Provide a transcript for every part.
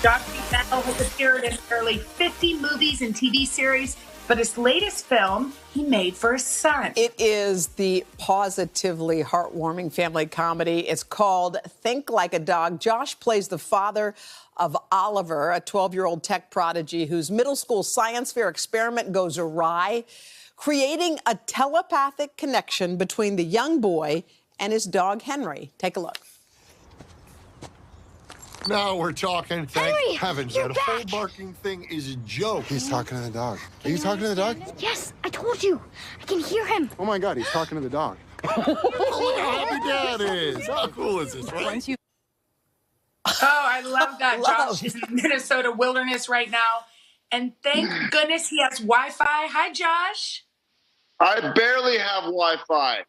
Josh Duhamel has appeared in nearly 50 movies and TV series, but his latest film he made for his son. It is the positively heartwarming family comedy. It's called Think Like a Dog. Josh plays the father of Oliver, a 12-year-old tech prodigy whose middle school science fair experiment goes awry, creating a telepathic connection between the young boy and his dog, Henry. Take a look. Now we're talking. Henry, Thank heavens, you're that back. whole barking thing is a joke. He's talking to the dog. Are you talking to the dog? Yes, I told you. I can hear him. Oh my God, he's talking to the dog. Oh, look how happy Dad is. How cool is this, right? Oh, I love that. Josh is in the Minnesota wilderness right now. And thank goodness he has Wi-Fi. Hi, Josh. I barely have Wi-Fi.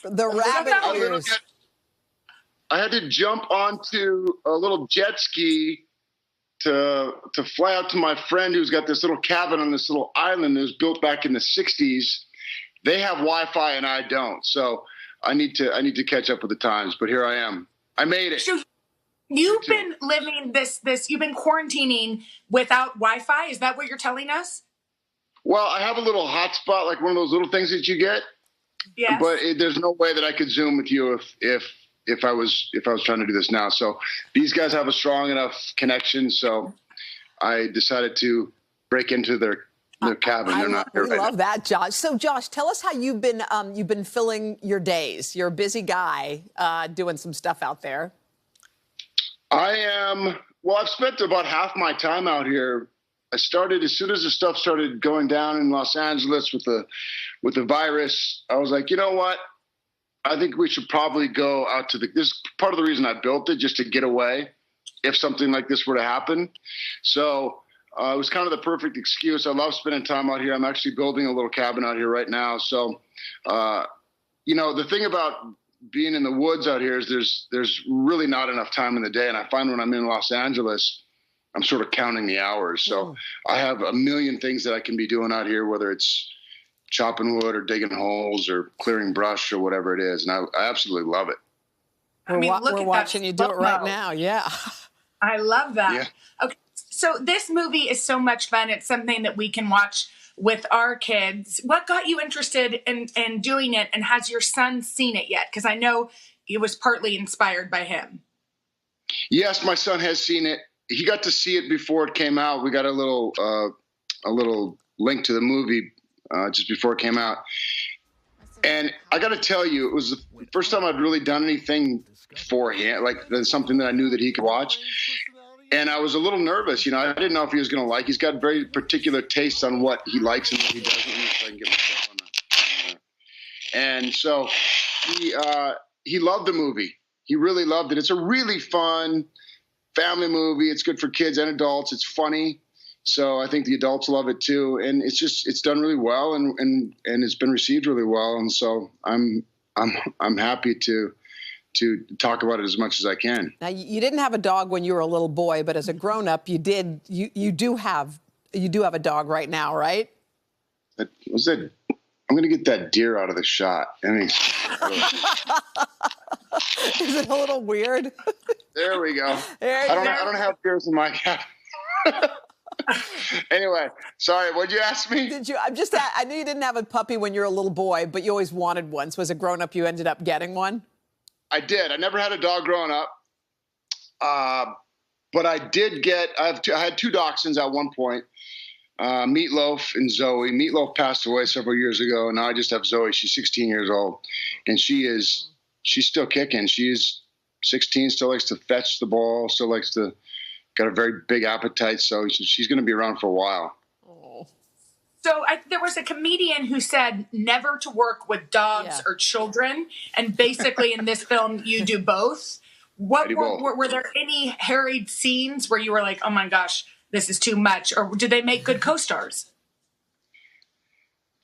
The rabbit ears. I had to jump onto a little jet ski to fly out to my friend who's got this little cabin on this little island that was built back in the 60s. They have Wi-Fi and I don't. So I need to catch up with the times, but here I am. I made it. So you've been living you've been quarantining without Wi-Fi. Is that what you're telling us? Well, I have a little hotspot, like one of those little things that you get. Yes. But there's no way that I could Zoom with you if I was trying to do this now. So these guys have a strong enough connection. So I decided to break into their cabin. They're not here We right love now. that, Josh. So, Josh, tell us how you've been filling your days. You're a busy guy doing some stuff out there. I am. Well, I've spent about half my time out here. I started as soon as the stuff started going down in Los Angeles with the virus. I was like, you know what? I think we should probably go out to this is part of the reason I built it, just to get away if something like this were to happen. So it was kind of the perfect excuse. I love spending time out here. I'm actually building a little cabin out here right now. So, the thing about being in the woods out here is there's really not enough time in the day. And I find when I'm in Los Angeles, I'm sort of counting the hours. So I have a million things that I can be doing out here, whether it's chopping wood or digging holes or clearing brush or whatever it is. And I absolutely love it. We're watching you do it right now. Yeah. I love that. Yeah. Okay. So this movie is so much fun. It's something that we can watch with our kids. What got you interested in doing it? And has your son seen it yet? Because I know it was partly inspired by him. Yes, my son has seen it. He got to see it before it came out. We got a little link to the movie just before it came out. And I got to tell you, it was the first time I'd really done anything for him, like something that I knew that he could watch. And I was a little nervous. I didn't know if he was going to like. He's got very particular tastes on what he likes and what he doesn't. So I can get myself on that. And so he loved the movie. He really loved it. It's a really fun family movie. It's good for kids and adults. It's funny. So I think the adults love it too. And it's done really well and it's been received really well. And so I'm happy to talk about it as much as I can. Now, you didn't have a dog when you were a little boy, but as a grown-up, you do have a dog right now, right? I'm going to get that deer out of the shot. Is it a little weird? There we go. I don't have deers in my cabin. Anyway, sorry. What'd you ask me? I knew you didn't have a puppy when you were a little boy, but you always wanted one. So as a grown-up, you ended up getting one? I did. I never had a dog growing up. But I did I had two dachshunds at one point, Meatloaf and Zoe. Meatloaf passed away several years ago, and now I just have Zoe. She's 16 years old, and she's still kicking. She's 16, still likes to fetch the ball, still likes to, got a very big appetite, so she's going to be around for a while. So there was a comedian who said never to work with dogs or children, and basically in this film you do both. Were there any harried scenes where you were like, oh my gosh, this is too much, or did they make good co-stars?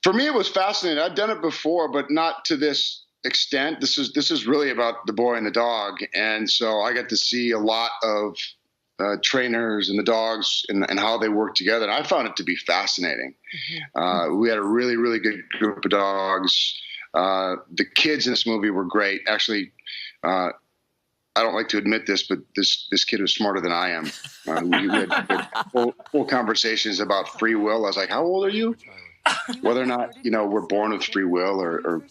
For me, it was fascinating. I'd done it before, but not to this extent. This is really about the boy and the dog, and so I got to see a lot of trainers and the dogs and how they work together. And I found it to be fascinating. Mm-hmm. We had a really, really good group of dogs. The kids in this movie were great. Actually, I don't like to admit this, but this kid was smarter than I am. We had full conversations about free will. I was like, how old are you? Whether or not, we're born with free will or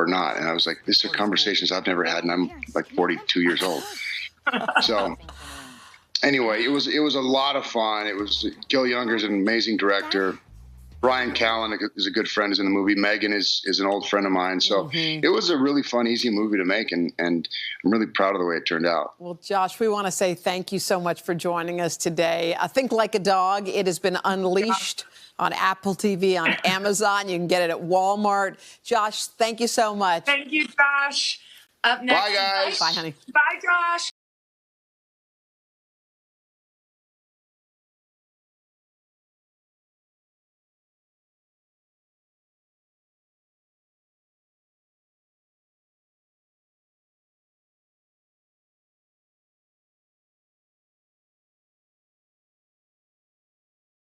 not. And I was like, these are conversations I've never had, and I'm like 42 years old. So anyway, it was a lot of fun. It was Gil Younger's an amazing director. Brian Callen is a good friend, is in the movie. Megan is an old friend of mine. So it was a really fun, easy movie to make, and I'm really proud of the way it turned out. Well, Josh, we want to say thank you so much for joining us today. Think Like a Dog. It has been unleashed on Apple TV, on Amazon. You can get it at Walmart. Josh, thank you so much. Thank you, Josh. Up next. Bye, guys. Bye, honey. Bye, Josh.